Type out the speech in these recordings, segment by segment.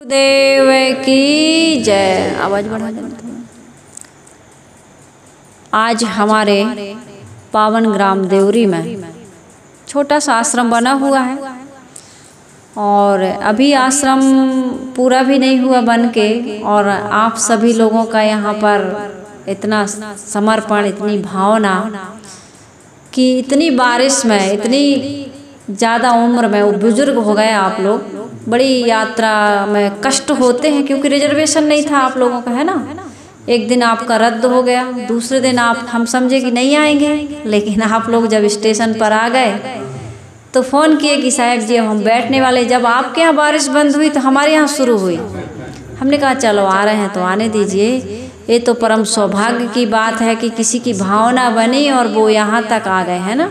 देव की जय। आवाज बढ़ा देना। आज हमारे पावन ग्राम देवरी में छोटा सा आश्रम बना हुआ है और अभी आश्रम पूरा भी नहीं हुआ बन के, और आप सभी लोगों का यहाँ पर इतना समर्पण, इतनी भावना कि इतनी बारिश में, इतनी ज़्यादा उम्र में वो बुजुर्ग हो गए आप लोग। बड़ी यात्रा में कष्ट होते हैं क्योंकि रिजर्वेशन नहीं था आप लोगों का, है ना। एक दिन आपका रद्द हो गया, दूसरे दिन हम समझे कि नहीं आएंगे, लेकिन आप लोग जब स्टेशन पर आ गए तो फ़ोन किए कि साहब जी हम बैठने वाले। जब आपके यहाँ बारिश बंद हुई तो हमारे यहाँ शुरू हुई। हमने कहा चलो आ रहे हैं तो आने दीजिए। ये तो परम सौभाग्य की बात है कि किसी की भावना बनी और वो यहाँ तक आ गए, है ना।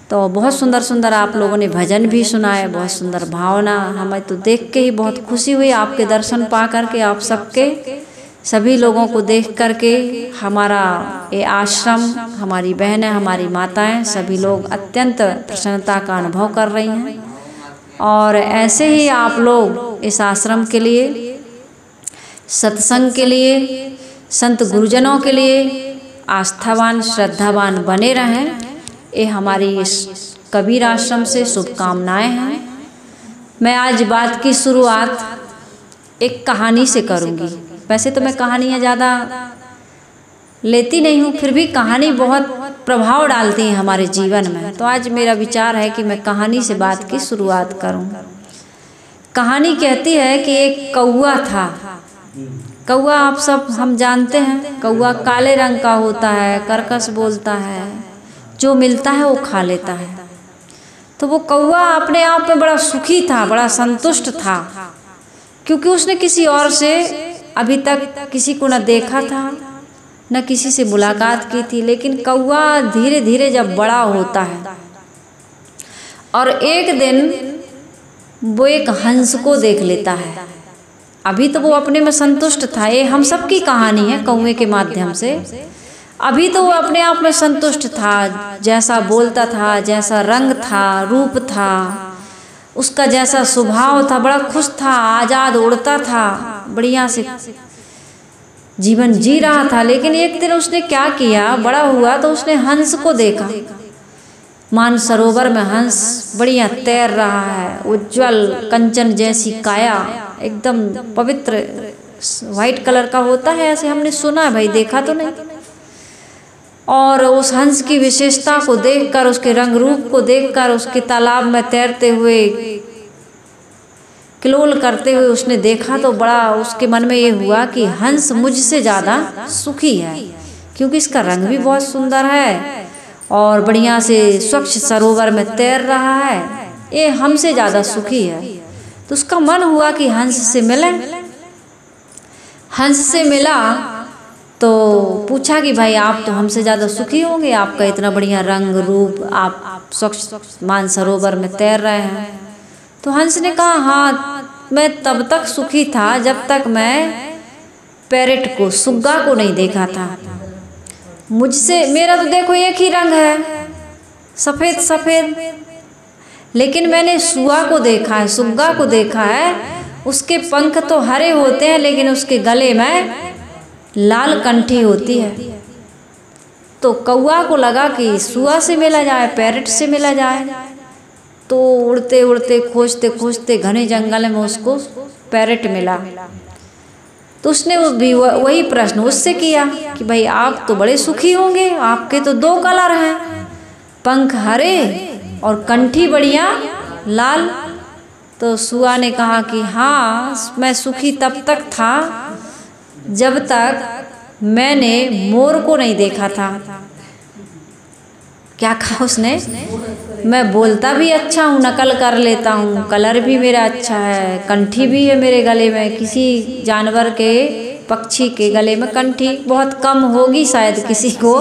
तो बहुत सुंदर सुंदर आप लोगों ने भजन भी सुनाए, बहुत सुंदर भावना। हमें तो देख के ही बहुत खुशी हुई, आपके दर्शन पा करके, आप सबके सभी लोगों को देख करके। हमारा ये आश्रम, हमारी बहनें, हमारी माताएं, सभी लोग अत्यंत प्रसन्नता का अनुभव कर रही हैं। और ऐसे ही आप लोग इस आश्रम के लिए, सत्संग के लिए, संत गुरुजनों के लिए आस्थावान, श्रद्धावान बने रहें। ये हमारी इस कबीर आश्रम से शुभकामनाएं हैं। मैं आज बात की शुरुआत एक कहानी से करूंगी। वैसे तो मैं कहानियाँ ज़्यादा लेती नहीं हूँ, फिर भी कहानी बहुत प्रभाव डालती है हमारे जीवन में। तो आज मेरा विचार है कि मैं कहानी से बात की शुरुआत करूँ। कहानी कहती है कि एक कौआ था। कौआ आप सब हम जानते हैं, कौआ काले रंग का होता है, कर्कश बोलता है, जो मिलता है वो खा लेता है। तो वो कौआ अपने आप में बड़ा सुखी था, बड़ा संतुष्ट था, क्योंकि उसने किसी और से अभी तक किसी को न देखा था, न किसी से मुलाकात की थी। लेकिन कौआ धीरे धीरे जब बड़ा होता है और एक दिन वो एक हंस को देख लेता है। अभी तो वो अपने में संतुष्ट था, ये हम सब की कहानी है कौवे के माध्यम से। अभी तो वो अपने आप में संतुष्ट था, जैसा बोलता था, जैसा रंग था, रूप था, उसका जैसा स्वभाव था, बड़ा खुश था, आज़ाद उड़ता था, बढ़िया से जीवन जी रहा था। लेकिन एक दिन उसने क्या किया, बड़ा हुआ तो उसने हंस को देखा। मानसरोवर में हंस बढ़िया तैर रहा है, उज्जवल कंचन जैसी काया, एकदम पवित्र वाइट कलर का होता है, ऐसे हमने सुना है भाई, देखा तो नहीं। और उस हंस की विशेषता को देखकर, उसके रंग रूप को देखकर, उसके तालाब में तैरते हुए, किलोल करते हुए उसने देखा तो बड़ा उसके मन में ये हुआ कि हंस मुझसे ज़्यादा सुखी है, क्योंकि इसका रंग भी बहुत सुंदर है और बढ़िया से स्वच्छ सरोवर में तैर रहा है, ये हमसे ज़्यादा सुखी है। तो उसका मन हुआ कि हंस से मिले। हंस से मिला तो पूछा कि भाई आप तो हमसे ज़्यादा सुखी होंगे, आपका इतना बढ़िया रंग रूप, आप स्वच्छ मानसरोवर में तैर रहे हैं। तो हंस ने कहा हाँ, मैं तब तक सुखी था जब तक मैं पैरेट को, सुग्गा को नहीं देखा था। मुझसे, मेरा तो देखो एक ही रंग है, सफ़ेद सफ़ेद, लेकिन मैंने सुआ को देखा है, सुग्गा को देखा है। उसके पंख तो हरे होते हैं लेकिन उसके गले में लाल कंठी होती है। तो कौआ को लगा कि सुआ से मिला जाए, पैरेट से मिला जाए। तो उड़ते उड़ते, खोजते खोजते घने जंगल में उसको पैरेट मिला। तो उसने भी वही प्रश्न उससे किया कि भाई आप तो बड़े सुखी होंगे, आपके तो दो कलर हैं, पंख हरे और कंठी बढ़िया लाल। तो सुआ ने कहा कि हाँ, मैं सुखी तब तक था जब तक मैंने मोर को नहीं देखा था। क्या कहा उसने, मैं बोलता भी अच्छा हूँ, नकल कर लेता हूँ, कलर भी मेरा अच्छा है, कंठी भी है मेरे गले में। किसी जानवर के, पक्षी के गले में कंठी बहुत कम होगी शायद किसी को,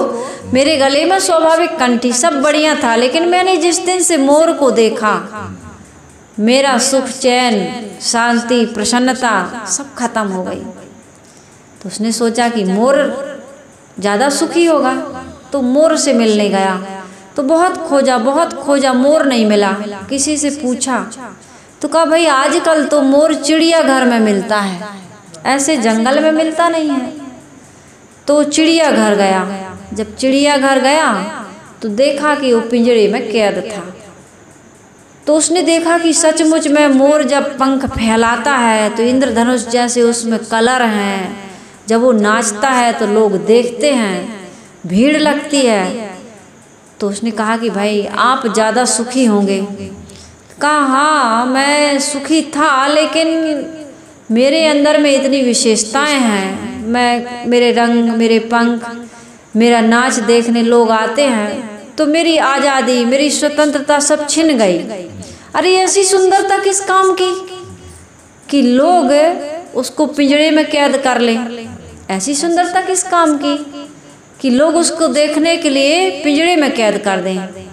मेरे गले में स्वाभाविक कंठी, सब बढ़िया था। लेकिन मैंने जिस दिन से मोर को देखा, मेरा सुख, चैन, शांति, प्रसन्नता सब खत्म हो गई। तो उसने सोचा कि मोर ज़्यादा सुखी होगा, तो मोर से मिलने गया। तो बहुत खोजा, मोर नहीं मिला। किसी से पूछा तो कहा भाई आजकल तो मोर चिड़ियाघर में मिलता है, ऐसे जंगल में मिलता नहीं है। तो चिड़ियाघर गया। जब चिड़ियाघर गया तो देखा कि वो पिंजरे में कैद था। तो उसने देखा कि सचमुच में मोर जब पंख फैलाता है तो इंद्रधनुष जैसे उसमें कलर हैं। जब वो नाचता है तो लोग देखते हैं, भीड़ लगती है। तो उसने कहा कि भाई आप ज़्यादा सुखी होंगे। कहा हाँ मैं सुखी था, लेकिन मेरे अंदर में इतनी विशेषताएं हैं। मेरे रंग, मेरे पंख, मेरा नाच देखने लोग आते हैं तो मेरी आज़ादी, मेरी स्वतंत्रता सब छिन गई। अरे ऐसी सुंदरता किस काम की कि लोग उसको पिंजरे में कैद कर लें। ऐसी सुंदरता किस काम की कि लोग उसको देखने के लिए पिंजरे में कैद कर दें।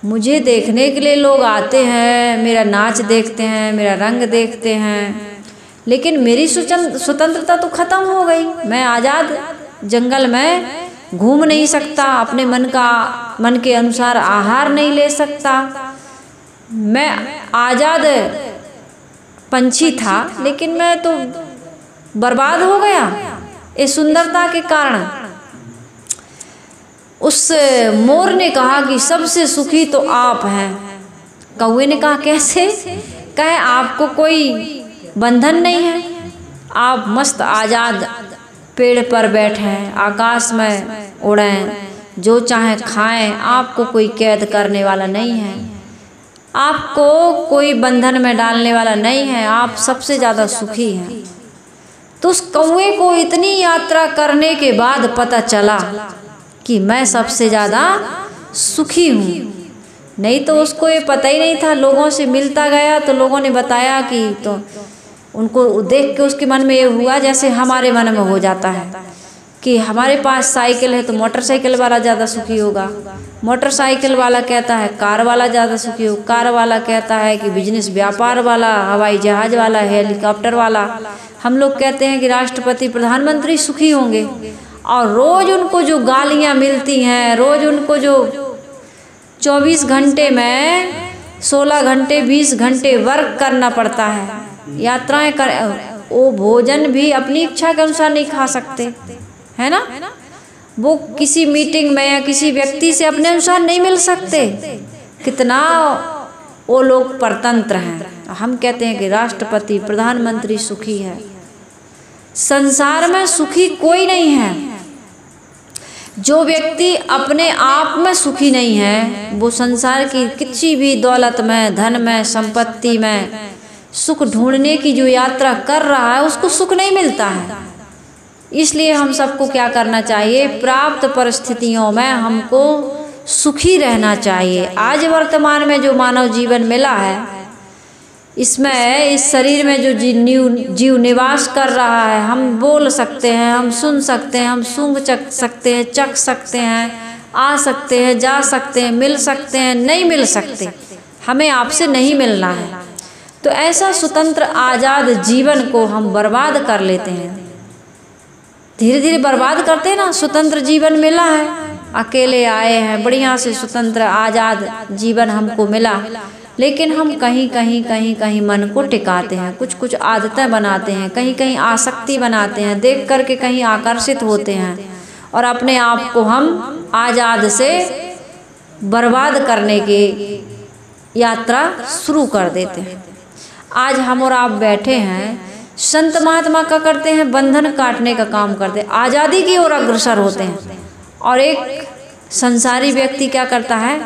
मुझे देखने के लिए लोग आते हैं, मेरा नाच देखते हैं, मेरा रंग देखते हैं, लेकिन मेरी स्वतंत्रता तो खत्म हो गई। मैं आज़ाद जंगल में घूम नहीं सकता, अपने मन के अनुसार आहार नहीं ले सकता। मैं आज़ाद पंछी था, लेकिन मैं तो बर्बाद हो गया इस सुंदरता के कारण। उस मोर ने कहा कि सबसे सुखी तो आप हैं। कौवे ने कहा कैसे? कहे आपको कोई बंधन नहीं है, आप मस्त आज़ाद पेड़ पर बैठें, आकाश में उड़ें, जो चाहे खाएं, आपको कोई कैद करने वाला नहीं है, आपको कोई बंधन में डालने वाला नहीं है, आप सबसे ज़्यादा सुखी हैं। तो उस कौवे को इतनी यात्रा करने के बाद पता चला कि मैं सबसे ज़्यादा सुखी हूँ। नहीं तो उसको ये पता ही नहीं था। लोगों से मिलता गया तो लोगों ने बताया कि, तो उनको देख के उसके मन में ये हुआ जैसे हमारे मन में हो जाता है कि हमारे पास साइकिल है तो मोटरसाइकिल वाला ज़्यादा सुखी होगा, मोटरसाइकिल वाला कहता है कार वाला ज़्यादा सुखी होगा, कार वाला कहता है कि बिजनेस व्यापार वाला, हवाई जहाज़ वाला, हेलीकॉप्टर वाला। हम लोग कहते हैं कि राष्ट्रपति प्रधानमंत्री सुखी होंगे। और रोज़ उनको जो गालियाँ मिलती हैं, रोज़ उनको जो 24 घंटे में 16 घंटे 20 घंटे वर्क करना पड़ता है, यात्राएं कर, वो भोजन भी अपनी इच्छा के अनुसार नहीं खा सकते, है ना। वो किसी मीटिंग में या किसी व्यक्ति से अपने अनुसार नहीं मिल सकते। कितना वो लोग परतंत्र हैं। हम कहते हैं कि राष्ट्रपति प्रधानमंत्री सुखी है। संसार में सुखी कोई नहीं है। जो व्यक्ति अपने आप में सुखी नहीं है, वो संसार की किसी भी दौलत में, धन में, संपत्ति में सुख ढूंढने की जो यात्रा कर रहा है, उसको सुख नहीं मिलता है। इसलिए हम सबको क्या करना चाहिए? प्राप्त परिस्थितियों में हमको सुखी रहना चाहिए। आज वर्तमान में जो मानव जीवन मिला है, इसमें इस शरीर में जो जीव निवास कर रहा है, हम बोल सकते हैं, हम सुन सकते हैं, हम सूंघ सकते हैं, चख सकते हैं, आ सकते हैं, जा सकते हैं, मिल सकते हैं, नहीं मिल सकते, हमें आपसे नहीं मिलना है। तो ऐसा स्वतंत्र आज़ाद जीवन को हम बर्बाद कर लेते हैं, धीरे धीरे बर्बाद करते हैं ना। स्वतंत्र जीवन मिला है, अकेले आए हैं, बढ़िया से स्वतंत्र आज़ाद जीवन हमको मिला, लेकिन हम कहीं कहीं मन को टिकाते हैं, कुछ कुछ आदतें बनाते हैं, कहीं कहीं आसक्ति बनाते हैं, देख करके कहीं आकर्षित होते हैं और अपने आप को हम आज़ाद से बर्बाद करने की यात्रा शुरू कर देते हैं। आज हम और आप बैठे हैं, संत महात्मा का करते हैं बंधन काटने का काम करते हैं, आज़ादी की ओर अग्रसर होते हैं। और एक संसारी व्यक्ति क्या करता है?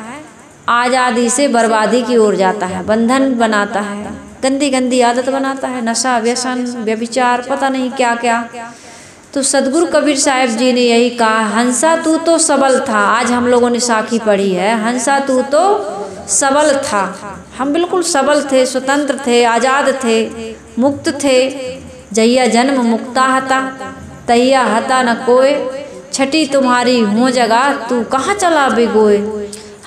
आज़ादी से बर्बादी की ओर जाता है, बंधन बनाता है, गंदी गंदी आदत बनाता है, नशा, व्यसन, व्यभिचार, पता नहीं क्या क्या। तो सदगुरु कबीर साहब जी ने यही कहा, हंसा तू तो सबल था। आज हम लोगों ने साखी पढ़ी है, हंसा तू तो सबल था। हम बिल्कुल सबल थे, स्वतंत्र थे, आज़ाद थे, मुक्त थे। जैया जन्म मुक्ता हता, तैया हता न कोय, छठी तुम्हारी हो जगह, तू कहाँ चला बेगोए।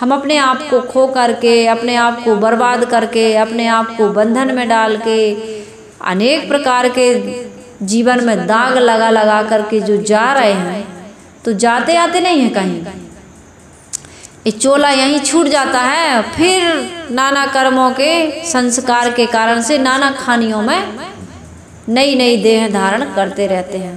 हम अपने आप को खो करके, अपने आप को बर्बाद करके, अपने आप को बंधन में डाल के, अनेक प्रकार के जीवन में दाग लगा लगा करके जो जा रहे हैं, तो जाते आते नहीं हैं कहीं। ये चोला यहीं छूट जाता है, फिर नाना कर्मों के संस्कार के कारण से नाना खानियों में नई नई देह धारण करते रहते हैं।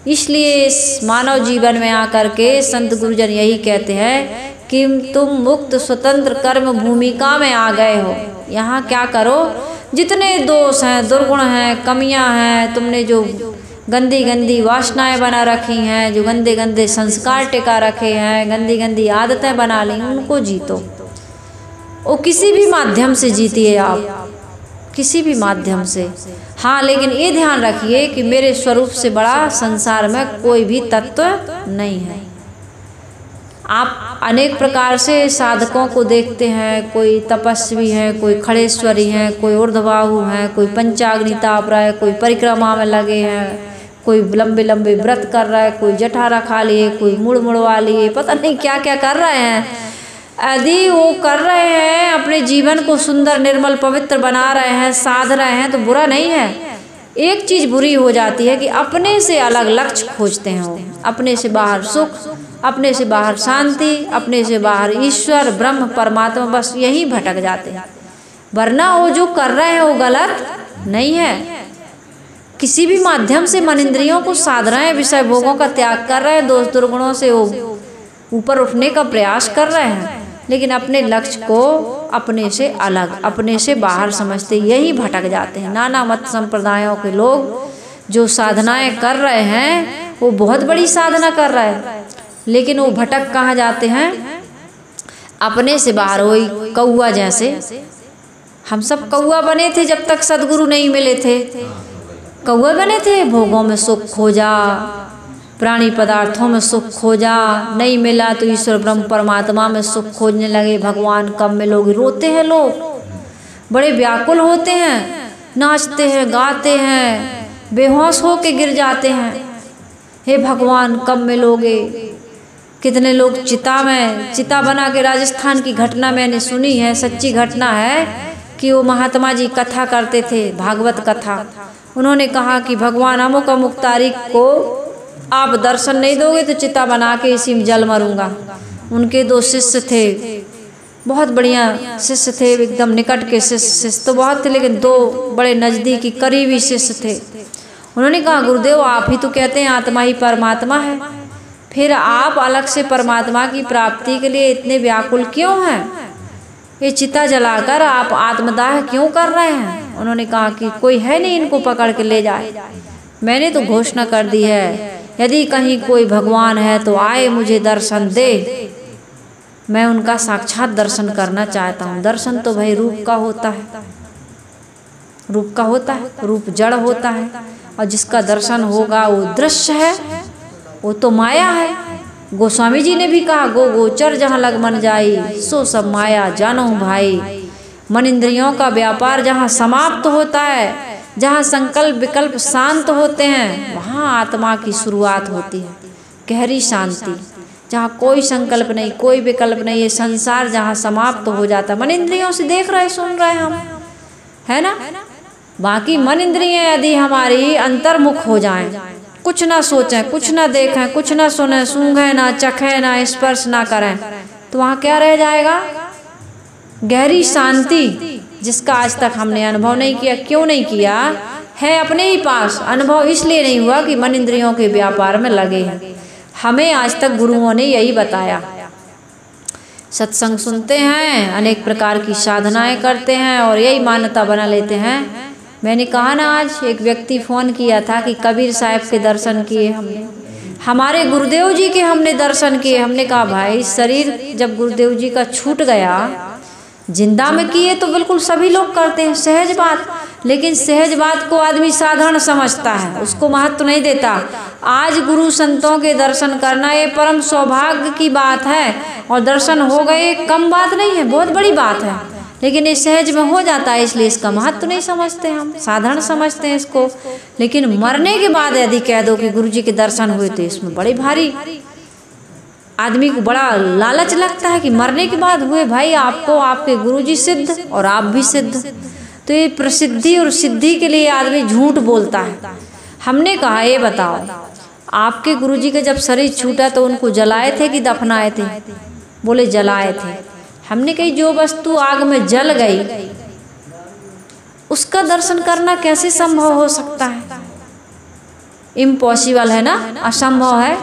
इसलिए इस मानव जीवन में आकर के संत गुरुजन यही कहते हैं कि तुम मुक्त स्वतंत्र कर्म भूमिका में आ गए हो। यहाँ क्या करो, जितने दोष हैं, दुर्गुण हैं, कमियां हैं, तुमने जो गंदी गंदी वासनाएं बना रखी हैं, जो गंदे गंदे संस्कार टिका रखे हैं, गंदी गंदी आदतें बना ली, उनको जीतो। वो किसी भी माध्यम से जीतिए आप, किसी भी माध्यम से। हाँ, लेकिन ये ध्यान रखिए कि मेरे स्वरूप से बड़ा संसार में कोई भी तत्व नहीं है। आप अनेक प्रकार से साधकों को देखते हैं, कोई तपस्वी है, कोई खड़ेश्वरी है, कोई ऊर्ध्वबाहु है, कोई पंचाग्नि ताप रहा है, कोई परिक्रमा में लगे हैं, कोई लंबे लंबे व्रत कर रहा है, कोई जठारा खा लिए, कोई मुड़ मुड़वा लिए, पता नहीं क्या क्या कर रहे हैं। यदि वो कर रहे हैं, अपने जीवन को सुंदर निर्मल पवित्र बना रहे हैं, साध रहे हैं, तो बुरा नहीं है। एक चीज़ बुरी हो जाती है कि अपने से अलग लक्ष्य खोजते हैं वो, अपने से बाहर सुख, अपने से बाहर शांति, अपने से बाहर ईश्वर ब्रह्म परमात्मा, बस यही भटक जाते हैं। वरना वो जो कर रहे हैं वो गलत नहीं है। किसी भी माध्यम से मन इंद्रियों को साध रहे हैं, विषय भोगों का त्याग कर रहे हैं, दोष दुर्गुणों से वो ऊपर उठने का प्रयास कर रहे हैं, लेकिन अपने लक्ष्य को अपने से अलग, अपने से बाहर समझते यही भटक जाते हैं। नाना मत संप्रदायों के लोग जो साधनाएं कर रहे हैं, वो बहुत बड़ी साधना कर रहे हैं, लेकिन वो भटक कहाँ जाते हैं, अपने से बाहर। वही कौआ जैसे, हम सब कौआ बने थे जब तक सदगुरु नहीं मिले थे। कौआ बने थे, भोगों में सुख खोजा, प्राणी पदार्थों में सुख खोजा, नहीं मिला तो ईश्वर ब्रह्म परमात्मा में सुख खोजने लगे। भगवान कब मिलोगे, रोते हैं लोग, बड़े व्याकुल होते हैं, नाचते हैं, गाते हैं, बेहोश हो के गिर जाते हैं, हे भगवान कब मिलोगे। कितने लोग चिता बना के, राजस्थान की घटना मैंने सुनी है, सच्ची घटना है, कि वो महात्मा जी कथा करते थे, भागवत कथा। उन्होंने कहा कि भगवान अमुक अमुक तारीख को आप दर्शन नहीं दोगे तो चिता बना के इसी में जल मरूंगा। उनके 2 शिष्य थे, बहुत बढ़िया शिष्य थे, एकदम निकट के शिष्य तो बहुत थे, लेकिन 2 बड़े नज़दीकी करीबी शिष्य थे। उन्होंने कहा गुरुदेव आप ही तो कहते हैं आत्मा ही परमात्मा है, फिर आप अलग से परमात्मा की प्राप्ति के लिए इतने व्याकुल क्यों हैं? ये चिता जलाकर आप आत्मदाह क्यों कर रहे हैं? उन्होंने कहा कि कोई है नहीं इनको पकड़ के ले जाए। मैंने तो घोषणा कर दी है, यदि कहीं कोई भगवान है तो आए मुझे दर्शन दे, मैं उनका साक्षात दर्शन करना चाहता हूँ। दर्शन तो भाई रूप का होता है, रूप का होता है, रूप जड़ होता है, और जिसका दर्शन होगा वो दृश्य है, वो तो माया है। गोस्वामी जी ने भी कहा गो गोचर जहाँ लग मन जाई, सो सब माया जानो भाई। मन इंद्रियों का व्यापार जहाँ समाप्त होता है, जहाँ संकल्प विकल्प शांत होते हैं, वहाँ आत्मा की शुरुआत होती है, गहरी शांति, जहाँ कोई संकल्प नहीं, कोई विकल्प नहीं। ये संसार जहाँ समाप्त हो जाता है, मन इंद्रियों से देख रहे सुन रहे हम, है ना। बाकी मन इंद्रियाँ यदि हमारी अंतर्मुख हो जाएं, कुछ ना सोचें, कुछ ना देखें, कुछ ना सुने, सूंघें ना, चखें ना, स्पर्श ना करें, तो वहाँ क्या रह जाएगा? गहरी शांति, जिसका आज तक हमने अनुभव नहीं किया। क्यों नहीं किया है? अपने ही पास अनुभव इसलिए नहीं हुआ कि मन इंद्रियों के व्यापार में लगे हैं। हमें आज तक गुरुओं ने यही बताया। सत्संग सुनते हैं, अनेक प्रकार की साधनाएं करते हैं और यही मान्यता बना लेते हैं। मैंने कहा ना, आज एक व्यक्ति फ़ोन किया था कि कबीर साहब के दर्शन किए हमने, हमारे गुरुदेव जी के हमने दर्शन किए। हमने कहा भाई शरीर जब गुरुदेव जी का छूट गया, जिंदा में किए तो बिल्कुल सभी लोग करते हैं, सहज बात, लेकिन सहज बात को आदमी साधारण समझता है, उसको महत्व नहीं देता। आज गुरु संतों के दर्शन करना ये परम सौभाग्य की बात है, और दर्शन हो गए कम बात नहीं है, बहुत बड़ी बात है, लेकिन ये सहज में हो जाता है, इसलिए इसका महत्व नहीं समझते, हम साधारण समझते हैं इसको। लेकिन मरने के बाद यदि कह दो कि गुरु जी के दर्शन हुए, तो इसमें बड़ी भारी आदमी को बड़ा लालच लगता है कि मरने के बाद हुए। भाई आपको आपके गुरुजी सिद्ध और आप भी सिद्ध, तो ये प्रसिद्धि और सिद्धि के लिए आदमी झूठ बोलता है। हमने कहा ये बताओ, आपके गुरुजी का जब शरीर छूटा तो उनको जलाए थे कि दफनाए थे? बोले जलाए थे। हमने कही जो वस्तु आग में जल गई उसका दर्शन करना कैसे संभव हो सकता है? इम्पॉसिबल है ना, असंभव है।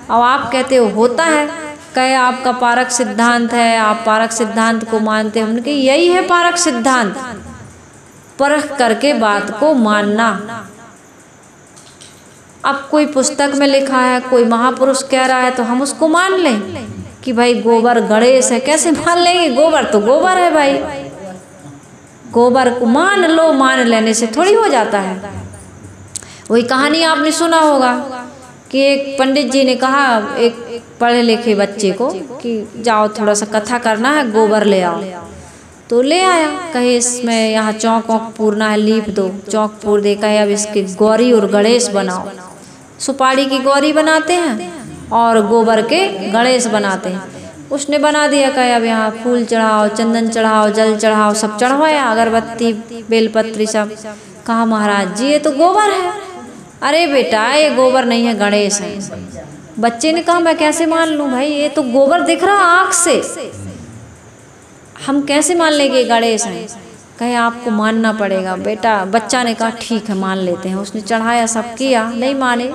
और आप कहते हो होता है, कहे आपका पारक सिद्धांत है, आप पारक सिद्धांत को मानते हैं। हमने कही यही है पारक सिद्धांत, परख करके बात को मानना। अब कोई पुस्तक में लिखा है, कोई महापुरुष कह रहा है तो हम उसको मान लें कि भाई गोबर गणेश है। कैसे मान लेंगे? गोबर तो गोबर है भाई, गोबर को मान लो। मान लेने से थोड़ी हो जाता है। वही कहानी आपने सुना होगा कि एक पंडित जी ने कहा एक पढ़े लिखे बच्चे को कि जाओ थोड़ा सा कथा करना है, गोबर ले आओ। तो ले आया, कहे इसमें यहाँ चौक वौक पूरना है, लीप दो। चौक पूर दे, कहे अब इसके गौरी और गणेश बनाओ। सुपारी की गौरी बनाते हैं और गोबर के गणेश बनाते हैं। उसने बना दिया, कहे अब यहाँ फूल चढ़ाओ, चंदन चढ़ाओ, जल चढ़ाओ, सब चढ़वाया, अगरबत्ती बेलपत्री सब। कहा महाराज जी ये तो गोबर है। अरे बेटा ये गोबर नहीं है, गणेश है। बच्चे ने कहा मैं कैसे मान लूँ भाई, ये तो गोबर दिख रहा आँख से, हम कैसे मान लेंगे गणेश हैं? कहे आपको मानना पड़ेगा बेटा। बच्चा ने कहा ठीक है मान लेते हैं। उसने चढ़ाया, सब किया, नहीं माने,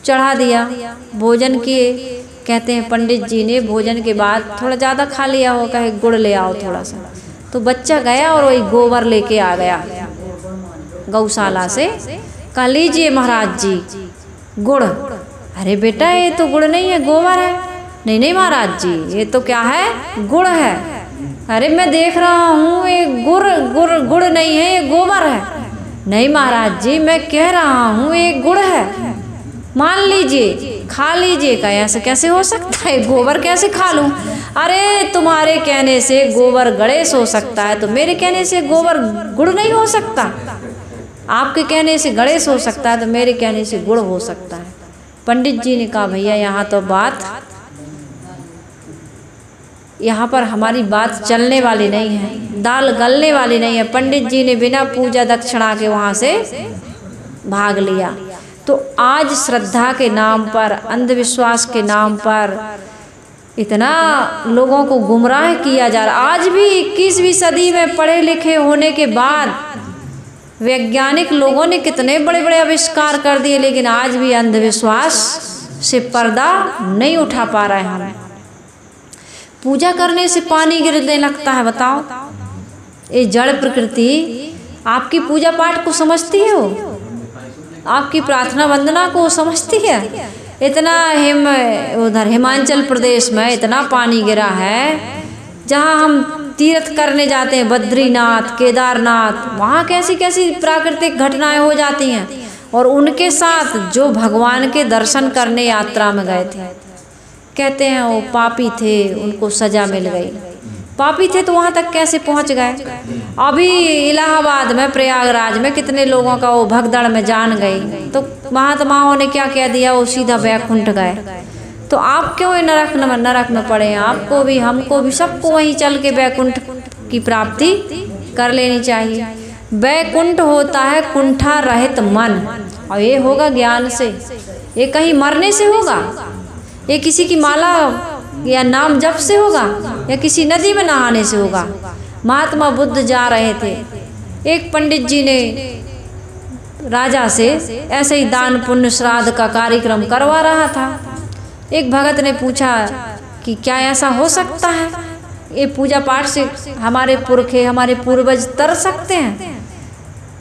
चढ़ा दिया, भोजन किए। कहते हैं पंडित जी ने भोजन के बाद थोड़ा ज़्यादा खा लिया हो, कहे गुड़ ले आओ थोड़ा सा। तो बच्चा गया और वही गोबर लेके आ गया गौशाला से। कहा लीजिए महाराज जी गुड़। अरे बेटा ये तो गुड़ नहीं है, गोबर है। नहीं नहीं महाराज जी ये तो क्या है, गुड़ है। अरे मैं देख रहा हूँ ये गुड़ नहीं है, ये गोबर है। नहीं महाराज जी मैं कह रहा हूँ ये गुड़ है, मान लीजिए, खा लीजिए। का ऐसे कैसे हो सकता है, गोबर कैसे खा लूँ? अरे तुम्हारे कहने से गोबर गणेश हो सकता है तो मेरे कहने से गोबर गुड़ नहीं हो सकता। आपके कहने से गणेश हो सकता है तो मेरे कहने से गुड़ हो सकता है। पंडित जी ने कहा भैया यहाँ पर हमारी बात चलने वाली नहीं है, दाल गलने वाली नहीं है। पंडित जी ने बिना पूजा दक्षिणा के वहाँ से भाग लिया। तो आज श्रद्धा के नाम पर, अंधविश्वास के नाम पर इतना लोगों को गुमराह किया जा रहा। आज भी 21वीं सदी में पढ़े लिखे होने के बाद वैज्ञानिक लोगों ने कितने बड़े बड़े आविष्कार कर दिए, लेकिन आज भी अंधविश्वास से पर्दा नहीं उठा पा रहे हैं। पूजा करने से पानी गिरने लगता है, बताओ। ये जड़ प्रकृति आपकी पूजा पाठ को समझती है, वो आपकी प्रार्थना वंदना को समझती है। इतना उधर हिमाचल प्रदेश में इतना पानी गिरा है, जहाँ हम तीर्थ करने जाते हैं, बद्रीनाथ, केदारनाथ, वहाँ कैसी कैसी प्राकृतिक घटनाएं हो जाती हैं। और उनके साथ जो भगवान के दर्शन करने यात्रा में गए थे, कहते हैं वो पापी थे, उनको सजा मिल गई। पापी थे तो वहाँ तक कैसे पहुँच गए? अभी इलाहाबाद में, प्रयागराज में कितने लोगों का वो भगदड़ में जान गई, तो महात्माओं ने क्या कह दिया, वो सीधा वैकुंठ गए। तो आप क्यों नरक में पड़े हैं? आपको भी, हमको भी, सबको वहीं चल के वैकुंठ की प्राप्ति कर लेनी चाहिए। वैकुंठ होता है कुंठा रहित मन, और ये होगा ज्ञान से। ये कहीं मरने से होगा, ये किसी की माला या नाम जप से होगा, या किसी नदी में नहाने से होगा। महात्मा बुद्ध जा रहे थे, एक पंडित जी ने राजा से ऐसे ही दान पुण्य श्राद्ध का कार्यक्रम करवा रहा था। एक भगत ने पूछा कि क्या ऐसा हो सकता है, ये पूजा पाठ से हमारे पुरखे, हमारे पूर्वज तर सकते हैं?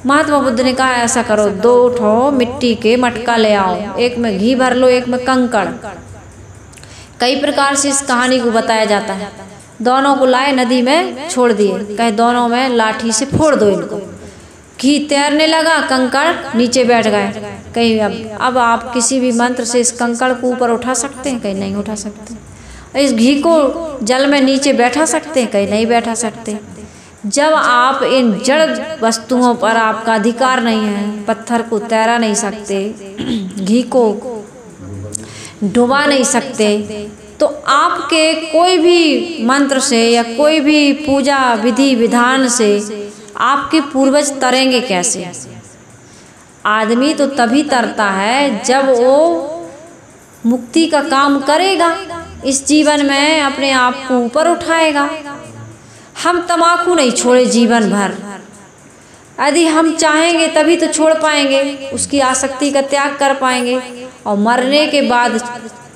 महात्मा बुद्ध ने कहा ऐसा करो, 2 ठो मिट्टी के मटका ले आओ, एक में घी भर लो, एक में कंकड़। कई प्रकार से इस कहानी को बताया जाता है। दोनों को लाए, नदी में छोड़ दिए, कहे दोनों में लाठी से फोड़ दो इनको। घी तैरने लगा, कंकड़ नीचे बैठ गए। कहीं अब आप किसी भी मंत्र से इस कंकड़ को ऊपर उठा सकते हैं? कहीं नहीं उठा सकते। इस घी को जल में नीचे बैठा सकते हैं? कहीं नहीं बैठा सकते। जब आप इन जड़ वस्तुओं पर आपका अधिकार नहीं है, पत्थर को तैरा नहीं सकते, घी को डुबा नहीं सकते, तो आपके कोई भी मंत्र से या कोई भी पूजा विधि विधान से आपके पूर्वज तरेंगे कैसे? आदमी तो तभी तरता है जब वो मुक्ति का काम करेगा। इस जीवन में अपने आप को ऊपर उठाएगा। हम तम्बाकू नहीं छोड़े जीवन भर, यदि हम चाहेंगे तभी तो छोड़ पाएंगे, उसकी आसक्ति का त्याग कर पाएंगे। और मरने के बाद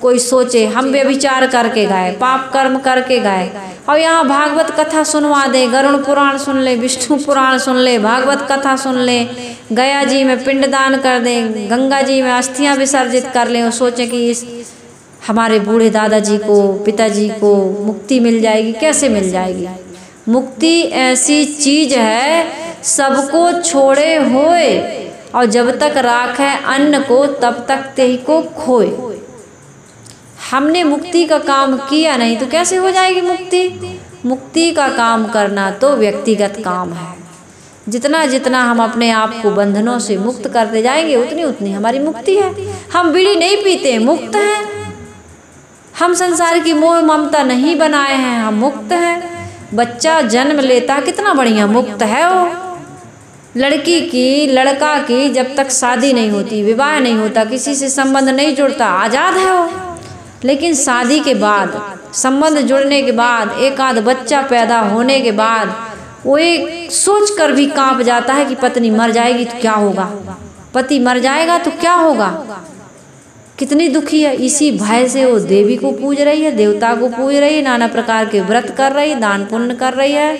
कोई सोचे हम व्यभिचार करके गए, पाप कर्म करके गए, और यहाँ भागवत कथा सुनवा दे, गरुड़ पुराण सुन ले, विष्णु पुराण सुन ले, भागवत कथा सुन ले, गया जी में पिंडदान कर दें, गंगा जी में अस्थियां विसर्जित कर लें, और सोचें कि इस हमारे बूढ़े दादाजी को, पिताजी को मुक्ति मिल जाएगी। कैसे मिल जाएगी? मुक्ति ऐसी चीज है सबको छोड़े होए, और जब तक राखे अन्न को तब तक तेहि को खोए। हमने मुक्ति का काम किया नहीं तो कैसे हो जाएगी मुक्ति? मुक्ति का काम करना तो व्यक्तिगत काम है। जितना जितना हम अपने आप को बंधनों से मुक्त करते जाएंगे उतनी उतनी हमारी मुक्ति है। हम बीड़ी नहीं पीते, मुक्त हैं। हम संसार की मोह ममता नहीं बनाए हैं, हम मुक्त हैं। बच्चा जन्म लेता कितना बढ़िया, मुक्त है वो। लड़की की, लड़का की जब तक शादी नहीं होती, विवाह नहीं होता, किसी से संबंध नहीं जुड़ता, आज़ाद है वो। लेकिन शादी के बाद, संबंध जुड़ने के बाद, एक आध बच्चा पैदा होने के बाद वो एक सोच कर भी कांप जाता है कि पत्नी मर जाएगी तो क्या होगा, पति मर जाएगा तो क्या होगा। कितनी दुखी है। इसी भय से वो देवी को पूज रही है, देवता को पूज रही है, नाना प्रकार के व्रत कर रही है, दान पुण्य कर रही है,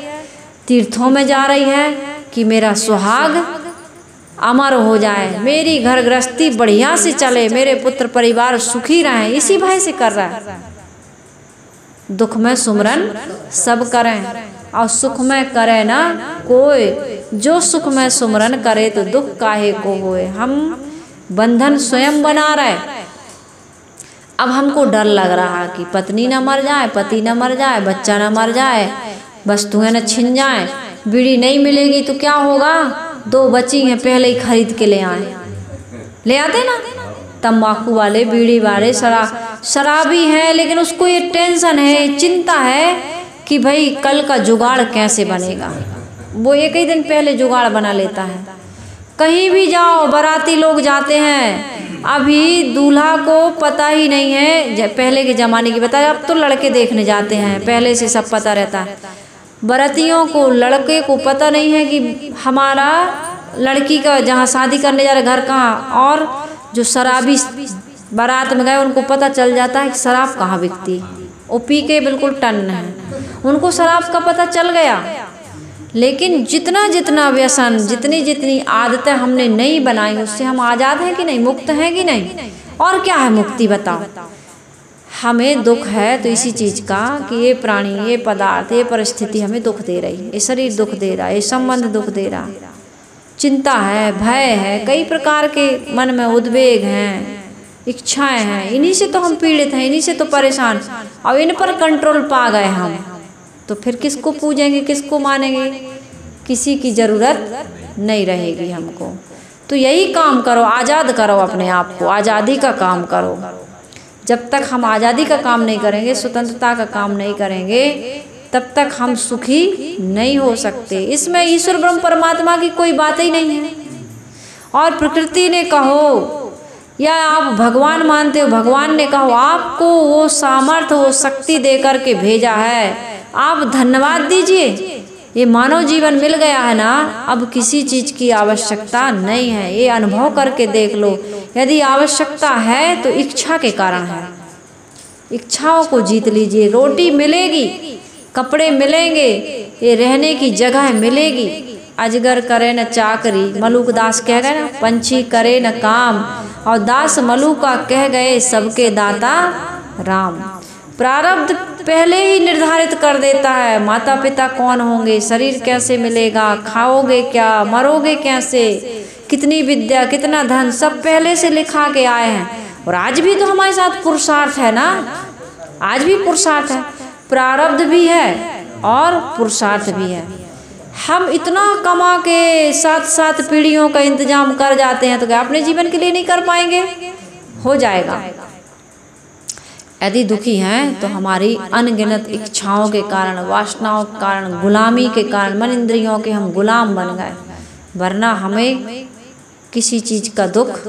तीर्थों में जा रही है कि मेरा सुहाग अमर हो जाए, मेरी घर गृहस्थी बढ़िया से चले, मेरे पुत्र परिवार सुखी रहें। इसी भय से कर रहा है। दुख में सुमरन सब करें और सुख में करे ना कोई, जो सुख में सुमरन करे तो दुख काहे को होए। हम बंधन स्वयं बना रहे। अब हमको डर लग रहा कि पत्नी न मर जाए, पति न मर जाए, बच्चा न मर जाए, वस्तुएं न छिन जाए, बीड़ी नहीं मिलेगी तो क्या होगा। 2 बची हैं, पहले ही खरीद के ले आए, ले आते ना। तंबाकू वाले, बीड़ी वाले, शराबी हैं, लेकिन उसको ये टेंशन है, चिंता है कि भाई कल का जुगाड़ कैसे बनेगा। वो एक ही दिन पहले जुगाड़ बना लेता है। कहीं भी जाओ, बाराती लोग जाते हैं, अभी दूल्हा को पता ही नहीं है। पहले के ज़माने की बताया, अब तो लड़के देखने जाते हैं, पहले से सब पता रहता है। बारातियों को, लड़के को पता नहीं है कि हमारा लड़की का जहाँ शादी करने जा रहा घर कहाँ। और जो शराबी बारात में गए उनको पता चल जाता है कि शराब कहाँ बिकती। वो पी के बिल्कुल टन है, उनको शराब का पता चल गया। लेकिन जितना जितना व्यसन, जितनी जितनी आदतें हमने नहीं बनाई, उससे हम आज़ाद हैं कि नहीं, मुक्त हैं कि नहीं। और क्या है मुक्ति बताओ। हमें दुख है तो इसी चीज़ का कि ये प्राणी, ये पदार्थ, ये परिस्थिति हमें दुख दे रही है, ये शरीर दुख दे रहा है, ये संबंध दुख दे रहा है, चिंता है, भय है, कई प्रकार के मन में उद्वेग हैं, इच्छाएं हैं। इन्हीं से तो हम पीड़ित हैं, इन्हीं से तो परेशान। और इन पर कंट्रोल पा गए हम तो फिर किसको पूजेंगे, किसको मानेंगे, किसी की ज़रूरत नहीं रहेगी हमको। तो यही काम करो, आज़ाद करो अपने आप को, आज़ादी का काम करो। जब तक हम आज़ादी का काम नहीं करेंगे, स्वतंत्रता का काम नहीं करेंगे, तब तक हम सुखी नहीं हो सकते। इसमें ईश्वर ब्रह्म परमात्मा की कोई बात ही नहीं है। और प्रकृति ने कहो या आप भगवान मानते हो, भगवान ने कहो, आपको वो सामर्थ्य, वो शक्ति दे करके भेजा है, आप धन्यवाद दीजिए। ये मानव जीवन मिल गया है ना, अब किसी चीज़ की आवश्यकता नहीं है। ये अनुभव करके देख लो। यदि आवश्यकता है तो इच्छा के कारण है। इच्छाओं को जीत लीजिए। रोटी मिलेगी, कपड़े मिलेंगे, ये रहने की जगह मिलेगी। अजगर करे न चाकरी, मलुक दास कह गए ना, पंछी करे न काम, और दास मलुका कह गए सबके दाता राम। प्रारब्ध पहले ही निर्धारित कर देता है, माता पिता कौन होंगे, शरीर कैसे मिलेगा, खाओगे क्या, मरोगे कैसे, कितनी विद्या, कितना धन, सब पहले से लिखा के आए हैं। और आज भी तो हमारे साथ पुरुषार्थ है ना, आज भी पुरुषार्थ है, प्रारब्ध भी है और पुरुषार्थ भी है। हम इतना कमा के 7 पीढ़ियों का इंतजाम कर जाते हैं तो क्या अपने जीवन के लिए नहीं कर पाएंगे? हो जाएगा। यदि दुखी हैं तो हमारी अनगिनत इच्छाओं के कारण, वासनाओं के कारण, गुलामी के कारण, मन इंद्रियों के हम गुलाम बन गए, वरना हमें किसी चीज़ का दुख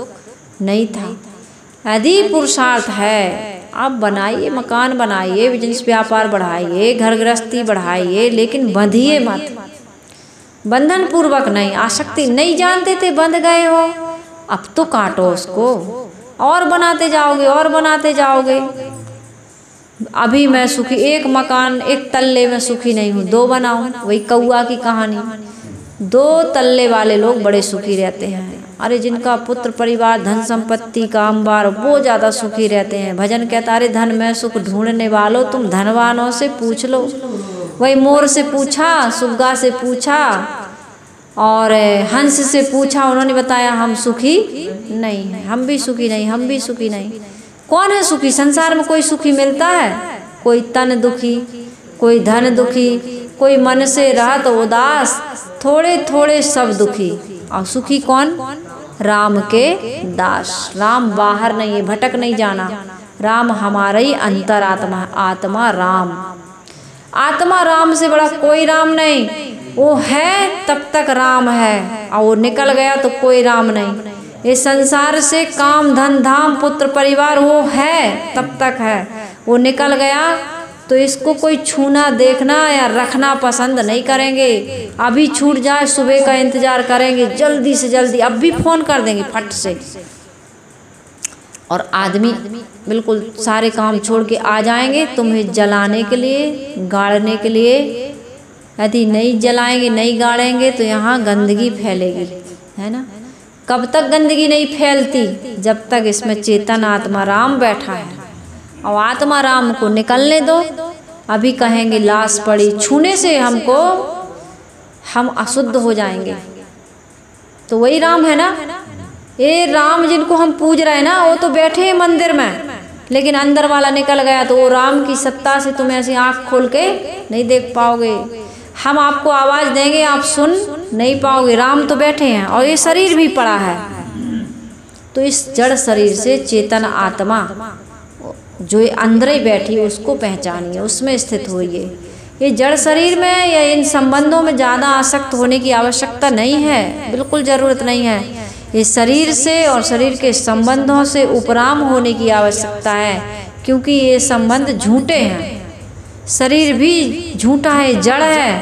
नहीं था। यदि पुरुषार्थ है आप बनाइए, मकान बनाइए, बिजनेस व्यापार बढ़ाइए, घर गृहस्थी बढ़ाइए, लेकिन बंधिए मत, बंधन पूर्वक नहीं। आसक्ति नहीं जानते थे, बंध गए हो, अब तो काटो उसको, और बनाते जाओगे और बनाते जाओगे। अभी मैं सुखी, एक मकान एक तल्ले में सुखी नहीं हूँ, 2 बनाऊं, वही कौआ की कहानी। 2 तल्ले वाले लोग बड़े सुखी रहते हैं। अरे जिनका पुत्र परिवार धन संपत्ति का अंबार, वो ज़्यादा सुखी रहते हैं। भजन कहता, अरे धन में सुख ढूंढने वालों, तुम धनवानों से पूछ लो। वही मोर से पूछा, सुग्गा से पूछा और हंस से पूछा, उन्होंने बताया हम सुखी नहीं हैं, हम भी सुखी नहीं, हम भी सुखी नहीं। कौन है सुखी? संसार में कोई सुखी मिलता है? कोई तन दुखी, कोई धन दुखी, कोई मन से रहत उदास, थोड़े थोड़े सब दुखी। और सुखी कौन? राम के दास। राम बाहर नहीं है, भटक नहीं जाना। राम हमारा ही अंतरात्मा है, आत्मा राम। आत्मा राम से बड़ा कोई राम नहीं। वो है तब तक राम है, और वो निकल गया तो कोई राम नहीं। ये संसार से काम धन धाम पुत्र परिवार वो है तब तक है, वो निकल गया तो इसको कोई छूना देखना या रखना पसंद नहीं करेंगे। अभी छूट जाए सुबह का इंतजार करेंगे, जल्दी से जल्दी अब भी फोन कर देंगे फट से। और आदमी बिल्कुल सारे काम छोड़ के आ जाएंगे तुम्हें जलाने के लिए, गाड़ने के लिए। यदि नहीं जलाएंगे नहीं गाड़ेंगे तो यहाँ गंदगी फैलेगी, है ना। कब तक गंदगी नहीं फैलती? जब तक इसमें चेतन आत्मा राम बैठा है। और आत्मा राम को निकलने दो। अभी कहेंगे लाश पड़ी, छूने से हमको हम अशुद्ध हो जाएंगे, तो वही राम है ना। ये राम जिनको हम पूज रहे हैं ना, वो तो बैठे हैं मंदिर में, लेकिन अंदर वाला निकल गया तो वो राम की सत्ता से तुम ऐसी आँख खोल के नहीं देख पाओगे। हम आपको आवाज़ देंगे, आप सुन नहीं पाओगे। राम तो बैठे हैं और ये शरीर भी पड़ा है। तो इस जड़ शरीर से चेतन आत्मा जो अंदर ही बैठी है उसको पहचानिए, उसमें स्थित होइए। ये जड़ शरीर में या इन संबंधों में ज़्यादा आसक्त होने की आवश्यकता नहीं है, बिल्कुल ज़रूरत नहीं है। ये शरीर से और शरीर के संबंधों से उपराम होने की आवश्यकता है, क्योंकि ये संबंध झूठे हैं। शरीर भी झूठा है, जड़ है,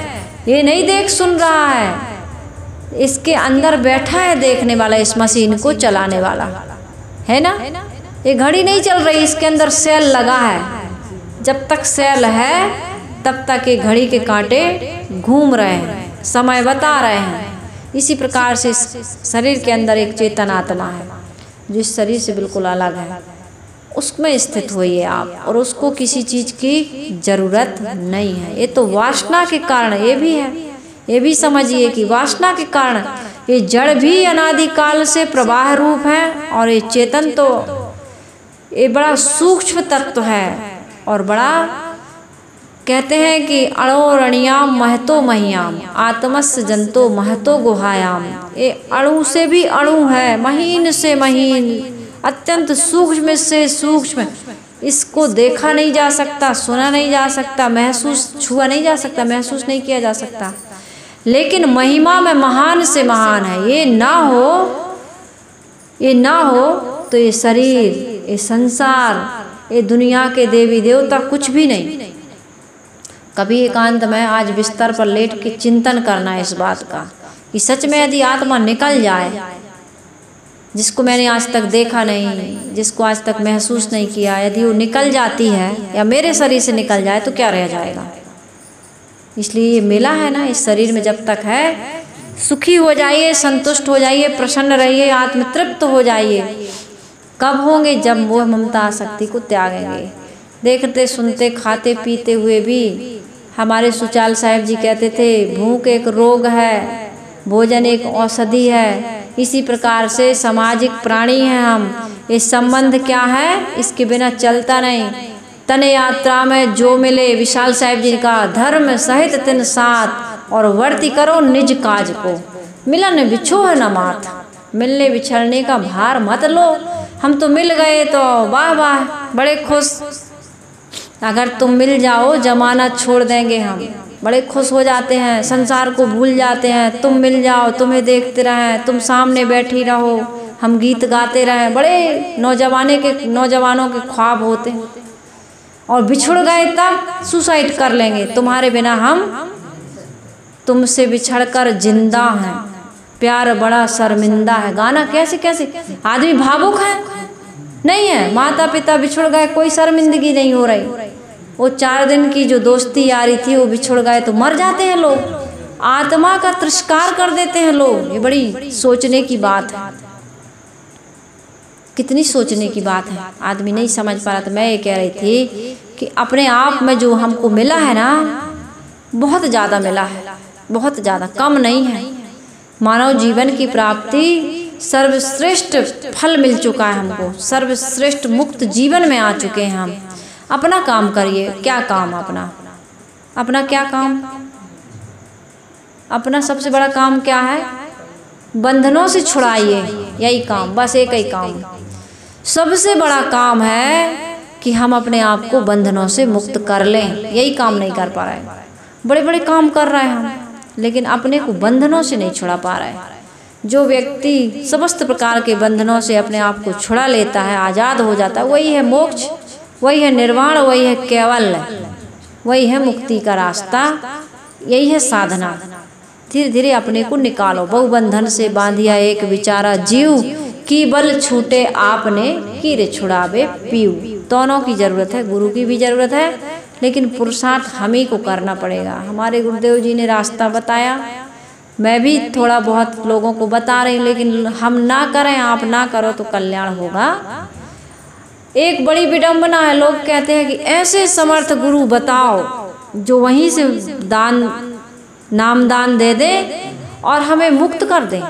ये नहीं देख सुन रहा है। इसके अंदर बैठा है देखने वाला, इस मशीन को चलाने वाला, है ना। ये घड़ी नहीं चल रही, इसके अंदर सेल लगा है। जब तक सेल है तब तक ये घड़ी के कांटे घूम रहे हैं, समय बता रहे हैं। इसी प्रकार से शरीर के अंदर एक चेतन आत्मा है जो इस शरीर से बिल्कुल अलग है, उसमें स्थित होइए आप। और उसको किसी चीज़ की ज़रूरत नहीं है। ये तो वासना के कारण, ये भी है, ये भी समझिए कि वासना के कारण ये जड़ भी अनादिकाल से प्रवाह रूप है, और ये चेतन तो ये बड़ा सूक्ष्म तत्व है। और बड़ा कहते हैं कि अणोरणियाम महतो महियाम, आत्मस्य जंतो महतो गुहायाम। ये अणु से भी अणु है, महीन से महीन, अत्यंत सूक्ष्म से सूक्ष्म। इसको देखा नहीं जा सकता, सुना नहीं जा सकता, महसूस छुआ नहीं जा सकता, महसूस नहीं किया जा सकता, लेकिन महिमा में महान से महान है। ये ना हो तो ये शरीर, ये संसार, ये दुनिया के देवी देवता कुछ भी नहीं। कभी एकांत में आज बिस्तर पर लेट के चिंतन करना है इस बात का कि सच में यदि आत्मा निकल जाए, जिसको मैंने आज तक देखा नहीं, जिसको आज तक महसूस नहीं किया, यदि वो निकल जाती है या मेरे शरीर से निकल जाए तो क्या रह जाएगा। इसलिए ये मिला है ना, इस शरीर में जब तक है सुखी हो जाइए, संतुष्ट हो जाइए, प्रसन्न रहिए, आत्मतृप्त हो जाइए। कब होंगे? जब मोह ममता आसक्ति को त्यागेंगे। देखते सुनते खाते पीते हुए भी हमारे सुचाल साहिब जी कहते थे, भूख एक रोग है, भोजन एक औषधि है। इसी प्रकार से सामाजिक प्राणी हैं हम। ये संबंध क्या है? इसके बिना चलता नहीं। तन यात्रा में जो मिले, विशाल साहिब जी का धर्म सहित तिन साथ, और वर्ती करो निज काज को। मिलन बिछो है न माथ, मिलने बिछड़ने का भार मत लो। हम तो मिल गए तो वाह वाह, बड़े खुश। अगर तुम मिल जाओ जमाना छोड़ देंगे हम, बड़े खुश हो जाते हैं, संसार को भूल जाते हैं। तुम मिल जाओ, तुम्हें देखते रहें, तुम सामने बैठी रहो, हम गीत गाते रहें, बड़े नौजवानों के ख्वाब होते हैं। और बिछुड़ गए तब सुसाइड कर लेंगे, तुम्हारे बिना हम तुमसे बिछड़कर जिंदा हैं, प्यार बड़ा शर्मिंदा है। गाना कैसे कैसे आदमी भावुक है, नहीं है। माता पिता बिछुड़ गए, कोई शर्मिंदगी नहीं हो रही। वो 4 दिन की जो दोस्ती यारी थी वो बिछुड़ गए तो मर जाते हैं लोग, आत्मा का तिरस्कार कर देते हैं लोग। ये बड़ी सोचने की बात है, कितनी सोचने की बात है, आदमी नहीं समझ पा रहा। तो मैं ये कह रही थी कि अपने आप में जो हमको मिला है ना, बहुत ज़्यादा मिला है, बहुत ज़्यादा, कम नहीं है। मानव जीवन की प्राप्ति सर्वश्रेष्ठ फल मिल चुका है हमको, सर्वश्रेष्ठ मुक्त जीवन में आ चुके हैं हम। अपना काम करिए। क्या काम? अपना क्या काम? अपना सबसे बड़ा काम क्या है? बंधनों से छुड़ाइए, यही काम, बस एक ही काम। सबसे बड़ा काम है कि हम अपने आप को बंधनों से मुक्त कर लें, यही काम नहीं कर पा रहे। बड़े बड़े काम कर रहे हैं हम, लेकिन अपने को बंधनों से नहीं छुड़ा पा रहे। जो व्यक्ति समस्त प्रकार के बंधनों से अपने आप को छुड़ा लेता है, आज़ाद हो जाता है, वही है मोक्ष, वही है निर्वाण, वही है केवल, वही है मुक्ति का रास्ता, यही है साधना। धीरे धीरे अपने को निकालो। बहुबंधन से बांधिया एक विचारा जीव, की बल छूटे आपने कीरे छुड़ावे पीऊ। दोनों की ज़रूरत है, गुरु की भी ज़रूरत है, लेकिन पुरुषार्थ हम ही को करना पड़ेगा। हमारे गुरुदेव जी ने रास्ता बताया, मैं भी थोड़ा बहुत लोगों को बता रही हूँ, लेकिन हम ना करें, आप ना करो तो कल्याण होगा। एक बड़ी विडंबना है, लोग कहते हैं कि ऐसे समर्थ गुरु बताओ जो वहीं से नाम दान दे दे और हमें मुक्त कर दें।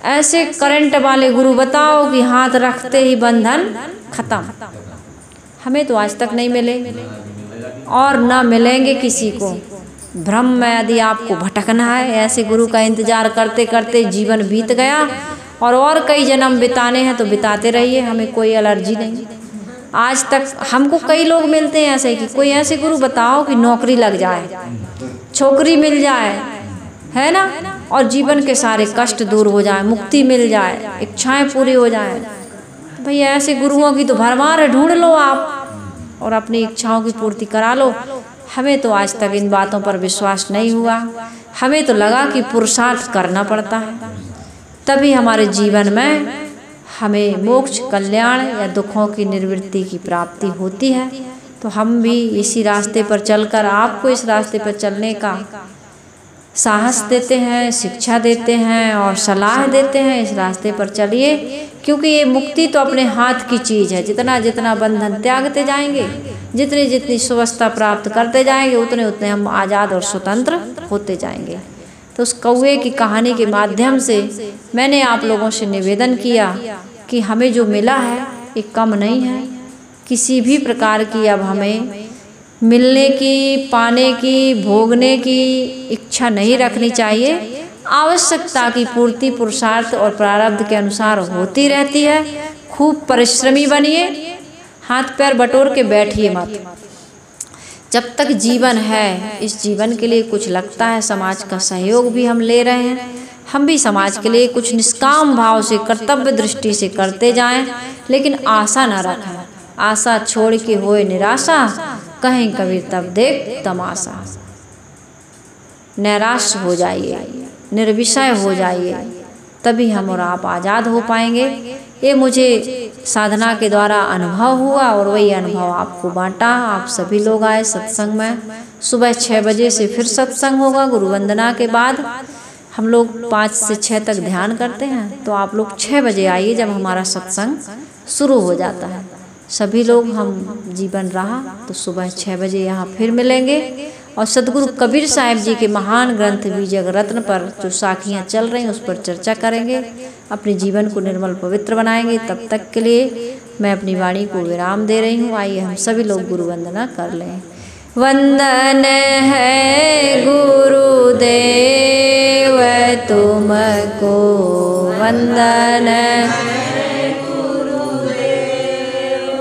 ऐसे करंट वाले गुरु बताओ कि हाथ रखते ही बंधन खत्म। हमें तो आज तक नहीं मिले और ना मिलेंगे किसी को। भ्रम में यदि आपको भटकना है, ऐसे गुरु का इंतजार करते करते जीवन बीत गया और कई जन्म बिताने हैं तो बिताते रहिए, हमें कोई एलर्जी नहीं। आज तक हमको कई लोग मिलते हैं ऐसे कि कोई ऐसे गुरु बताओ कि नौकरी लग जाए, छोकरी मिल जाए, है ना, और जीवन के सारे कष्ट दूर हो जाए, मुक्ति मिल जाए, इच्छाएं पूरी हो जाए। भैया ऐसे गुरुओं की तो भरमार ढूंढ लो आप और अपनी इच्छाओं की पूर्ति करा लो। हमें तो आज तक इन बातों पर विश्वास नहीं हुआ। हमें तो लगा कि पुरुषार्थ करना पड़ता है, तभी हमारे जीवन में हमें मोक्ष, कल्याण या दुखों की निवृत्ति की प्राप्ति होती है। तो हम भी इसी रास्ते पर चलकर आपको इस रास्ते पर चलने का साहस देते हैं, शिक्षा देते हैं और सलाह देते हैं, इस रास्ते पर चलिए, क्योंकि ये मुक्ति तो अपने हाथ की चीज़ है। जितना जितना बंधन त्यागते जाएंगे, जितनी जितनी स्वस्थता प्राप्त करते जाएंगे, उतने उतने हम आज़ाद और स्वतंत्र होते जाएंगे। तो उस कौवे की कहानी के माध्यम से मैंने आप लोगों से निवेदन किया कि हमें जो मिला है ये कम नहीं है। किसी भी प्रकार की अब हमें मिलने की, पाने की, भोगने की इच्छा नहीं रखनी चाहिए। आवश्यकता की पूर्ति पुरुषार्थ और प्रारब्ध के अनुसार होती रहती है। खूब परिश्रमी बनिए, हाथ पैर बटोर के बैठिए मत। जब तक जीवन है, इस जीवन के लिए कुछ लगता है, समाज का सहयोग भी हम ले रहे हैं, हम भी समाज के लिए कुछ निष्काम भाव से, कर्तव्य दृष्टि से करते जाएं, लेकिन आशा न रखें। आशा छोड़ के होए निराशा, कहें कबीर तब देख तमाशा। निराश हो जाइए, निर्विषय हो जाइए, तभी हम और आप आज़ाद हो पाएंगे। ये मुझे साधना के द्वारा अनुभव हुआ और वही अनुभव आपको बांटा। आप सभी लोग आए सत्संग में। सुबह 6 बजे से फिर सत्संग होगा। गुरु वंदना के बाद हम लोग 5 से 6 तक ध्यान करते हैं, तो आप लोग 6 बजे आइए जब हमारा सत्संग शुरू हो जाता है। सभी लोग हम जीवन रहा तो सुबह 6 बजे यहाँ फिर मिलेंगे और सदगुरु कबीर साहिब जी के महान ग्रंथ बीजक रत्न पर जो साखियाँ चल रही हैं उस पर चर्चा करेंगे, अपने जीवन को निर्मल पवित्र बनाएंगे। तब तक के लिए मैं अपनी वाणी को विराम दे रही हूँ। आइए हम सभी लोग गुरु वंदना कर लें। वंदन है गुरुदेव तुमको, वंदन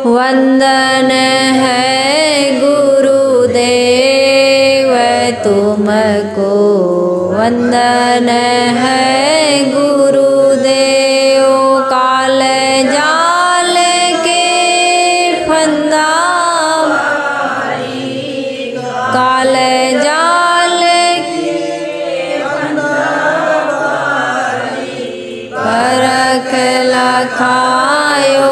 वंदन है गुरुदेव तुमको, वंदन है गुरुदेव। काल जाल के फंदे रखायो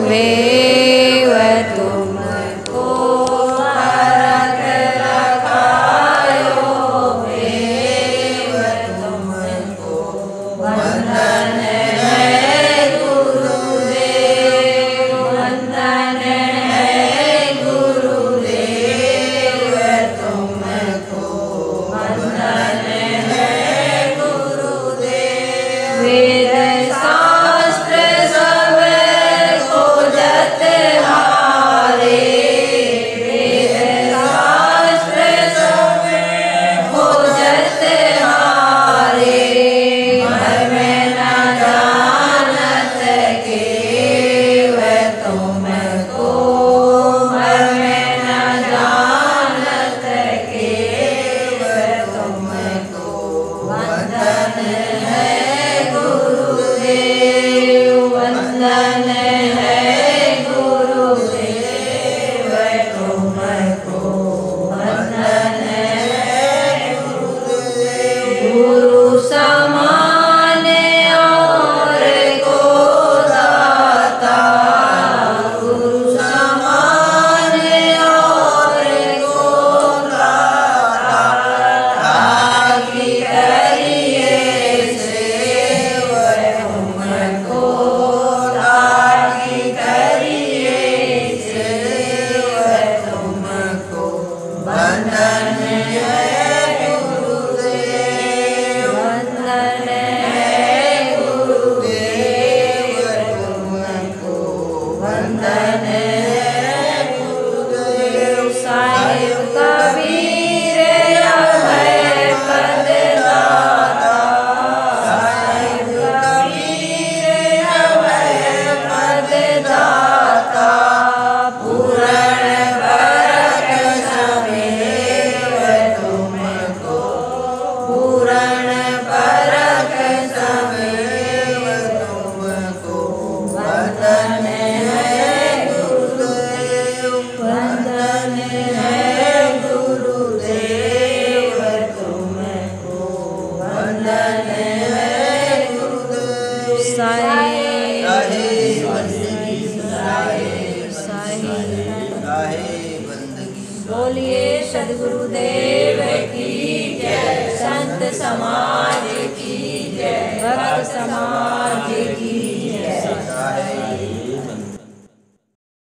भेव तुमको हरख रखायो भेव तुमको वंदन है गुरुदेव वंदन है गुरुदेव तुमको वंदन है गुरुदेव वेद शास्त्र सब खोजत हारे वेद शास्त्र सब खोजत हारे मर्म न जानत केव तुमको मर्म न जानत केव तुमको वंदन है गुरुदेव वंदन है गुरुदेव तुमको वंदन है गुरु समान और को दाता गुरु समान और को दाता ताकि करिए सेव तुमको ताकि करिए सेव तुमको वंदन है गुरुदेव वंदन है गुरुदेव तुमको वंदन है गुरुदेव साहिब कबीर अभय पद दाता साहिब कबीर अभय पद दाता पूर्ण बरक समेव तुमको पूर्ण बरक समेव तुमको वंदन है गुरुदेव वंदन है गुरुदेव तुमको वंदन है गुरुदेव साहिब बोलिए सद्गुरुदेव की जय संत समाज की जय भक्त समाज की